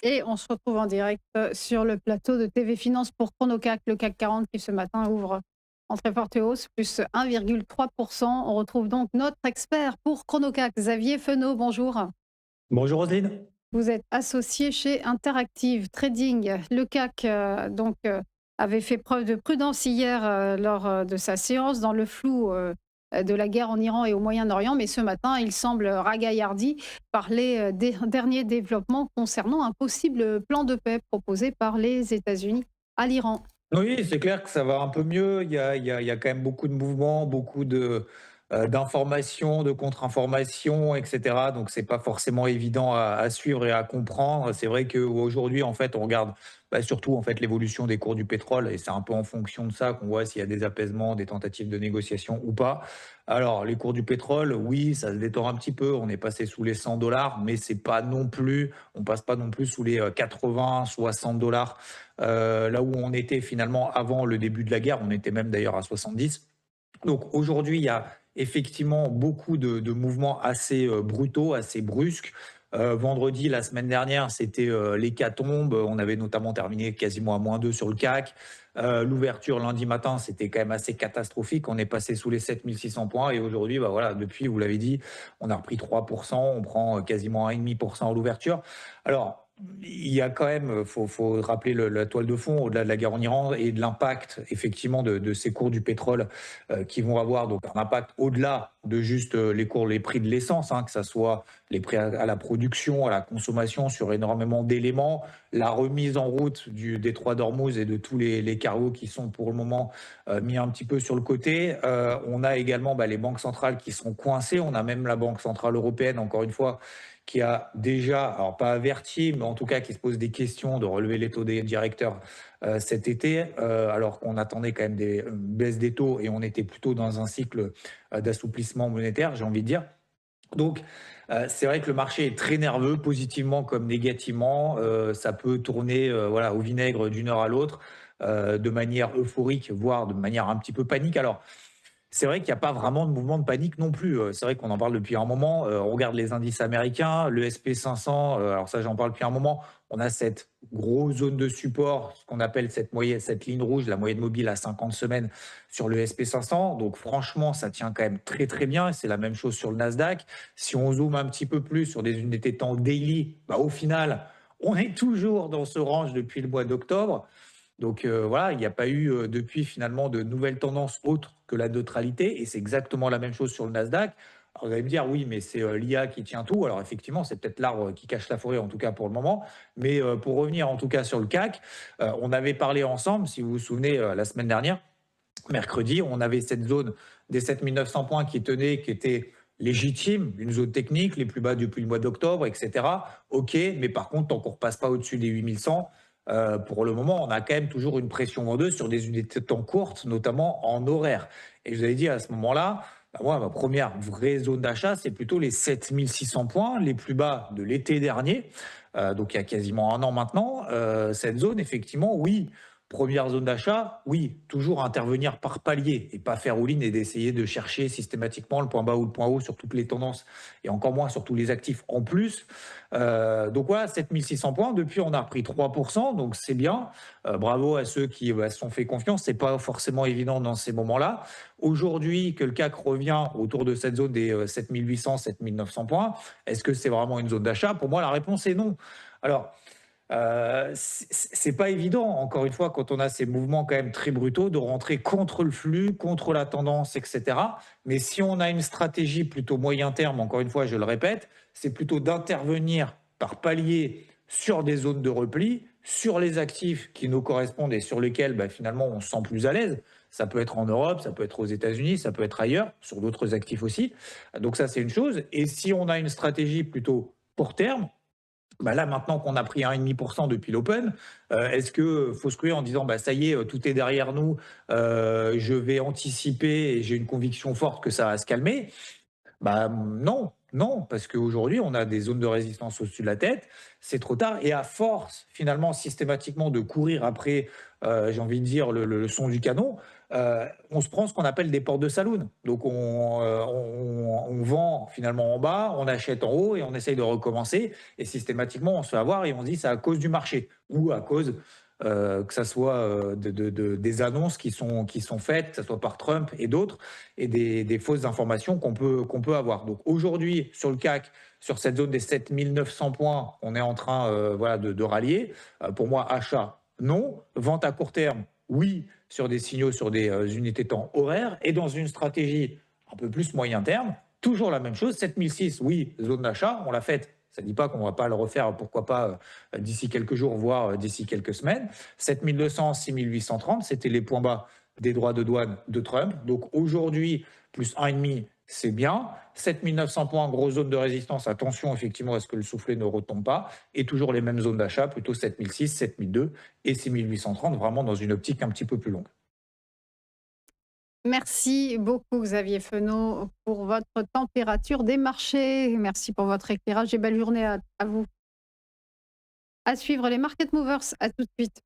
Et on se retrouve en direct sur le plateau de TV Finance pour Chronocac, le CAC 40 qui ce matin ouvre en très forte hausse, plus 1,3%. On retrouve donc notre expert pour Chronocac, Xavier Fenot. Bonjour. Bonjour Roselyne. Vous êtes associé chez Interactive Trading. Le CAC avait fait preuve de prudence hier lors de sa séance dans le flou de la guerre en Iran et au Moyen-Orient, mais ce matin, il semble ragaillardi par les derniers développements concernant un possible plan de paix proposé par les États-Unis à l'Iran. Oui, c'est clair que ça va un peu mieux. Il y a quand même beaucoup de mouvements, beaucoup d'informations, de contre-informations, etc. Donc c'est pas forcément évident à suivre et à comprendre. C'est vrai qu'aujourd'hui, en fait, on regarde surtout en fait l'évolution des cours du pétrole et c'est un peu en fonction de ça qu'on voit s'il y a des apaisements, des tentatives de négociation ou pas. Alors les cours du pétrole, oui, ça se détend un petit peu. On est passé sous les 100 dollars, mais c'est pas non plus, on passe pas non plus sous les 80, 60 dollars. Là où on était finalement avant le début de la guerre, on était même d'ailleurs à 70. Donc aujourd'hui, il y a effectivement beaucoup de mouvements assez brutaux, assez brusques. Vendredi, la semaine dernière, c'était l'hécatombe. On avait notamment terminé quasiment à -2 sur le CAC. L'ouverture lundi matin, c'était quand même assez catastrophique. On est passé sous les 7600 points et aujourd'hui, bah voilà, depuis, vous l'avez dit, on a repris 3%, on prend quasiment 1,5% à l'ouverture. Alors, il y a quand même, faut rappeler la toile de fond, au-delà de la guerre en Iran et de l'impact effectivement de ces cours du pétrole qui vont avoir donc un impact au-delà de juste les prix de l'essence, hein, que ça soit les prix à la production, à la consommation sur énormément d'éléments, la remise en route du détroit d'Ormuz et de tous les cargos qui sont pour le moment mis un petit peu sur le côté. On a également les banques centrales qui sont coincées. On a même la Banque centrale européenne, encore une fois, qui a déjà, alors pas averti, mais en tout cas qui se pose des questions de relever les taux des directeurs cet été, alors qu'on attendait quand même des baisses des taux et on était plutôt dans un cycle d'assouplissement monétaire, j'ai envie de dire. Donc, c'est vrai que le marché est très nerveux, positivement comme négativement. Ça peut tourner voilà, au vinaigre d'une heure à l'autre, de manière euphorique, voire de manière un petit peu panique. Alors, c'est vrai qu'il n'y a pas vraiment de mouvement de panique non plus. C'est vrai qu'on en parle depuis un moment. On regarde les indices américains, le SP 500. Alors ça, j'en parle depuis un moment. On a cette grosse zone de support, ce qu'on appelle cette moyenne, cette ligne rouge, la moyenne mobile à 50 semaines sur le SP 500. Donc franchement, ça tient quand même très très bien. Et c'est la même chose sur le Nasdaq. Si on zoome un petit peu plus sur des unités de temps daily, au final, on est toujours dans ce range depuis le mois d'octobre. Donc voilà, il n'y a pas eu depuis finalement de nouvelles tendances autres que la neutralité et c'est exactement la même chose sur le Nasdaq. Alors vous allez me dire oui, mais c'est l'IA qui tient tout. Alors effectivement, c'est peut-être l'arbre qui cache la forêt en tout cas pour le moment. Mais pour revenir en tout cas sur le CAC, on avait parlé ensemble, si vous vous souvenez, la semaine dernière, mercredi, on avait cette zone des 7 900 points qui tenait, qui était légitime, une zone technique, les plus bas depuis le mois d'octobre, etc. OK, mais par contre, tant qu'on ne repasse pas au-dessus des 8100, pour le moment, on a quand même toujours une pression vendeuse sur des unités de temps courtes, notamment en horaire. Et je vous avais dit à ce moment-là, moi, ma première vraie zone d'achat, c'est plutôt les 7600 points, les plus bas de l'été dernier, donc il y a quasiment un an maintenant. Cette zone, effectivement, oui, première zone d'achat, oui, toujours intervenir par palier et pas faire all-in et d'essayer de chercher systématiquement le point bas ou le point haut sur toutes les tendances et encore moins sur tous les actifs en plus. Donc voilà, 7600 points. Depuis, on a repris 3%, donc c'est bien. Bravo à ceux qui se sont fait confiance. C'est pas forcément évident dans ces moments-là. Aujourd'hui, que le CAC revient autour de cette zone des 7800, 7900 points, est-ce que c'est vraiment une zone d'achat? Pour moi, la réponse est non. Alors, c'est pas évident, encore une fois, quand on a ces mouvements quand même très brutaux, de rentrer contre le flux, contre la tendance, etc. Mais si on a une stratégie plutôt moyen terme, encore une fois, je le répète, c'est plutôt d'intervenir par palier sur des zones de repli, sur les actifs qui nous correspondent et sur lesquels finalement on se sent plus à l'aise. Ça peut être en Europe, ça peut être aux États-Unis, ça peut être ailleurs, sur d'autres actifs aussi. Donc ça, c'est une chose. Et si on a une stratégie plutôt court terme, là, maintenant qu'on a pris 1,5% depuis l'Open, est-ce que faut se ruer en disant ça y est, tout est derrière nous, je vais anticiper et j'ai une conviction forte que ça va se calmer? Non, Non, parce qu'aujourd'hui, on a des zones de résistance au-dessus de la tête, c'est trop tard et à force, finalement, systématiquement de courir après, j'ai envie de dire le son du canon, on se prend ce qu'on appelle des portes de saloon. Donc on vend finalement en bas, on achète en haut et on essaye de recommencer et systématiquement, on se fait avoir et on se dit: «C'est à cause du marché» ou à cause, que ça soit, des annonces qui sont faites, que ça soit par Trump et d'autres et des fausses informations qu'on peut avoir. Donc aujourd'hui, sur le CAC, sur cette zone des 7 900 points, on est en train voilà, de rallier. Pour moi, achat, non. Vente à court terme, oui, sur des signaux, sur des unités temps horaires. Et dans une stratégie un peu plus moyen terme, toujours la même chose. 7006, oui, zone d'achat, on l'a faite. Ça ne dit pas qu'on ne va pas le refaire, pourquoi pas d'ici quelques jours, voire d'ici quelques semaines. 7200, 6830, c'était les points bas des droits de douane de Trump. Donc aujourd'hui, plus 1,5, c'est bien. 7 900 points, grosse zone de résistance. Attention effectivement à ce que le soufflet ne retombe pas. Et toujours les mêmes zones d'achat, plutôt 7006, 7002 et 6830, vraiment dans une optique un petit peu plus longue. Merci beaucoup Xavier Fenot pour votre température des marchés. Merci pour votre éclairage et belle journée à vous. À suivre les Market Movers, à tout de suite.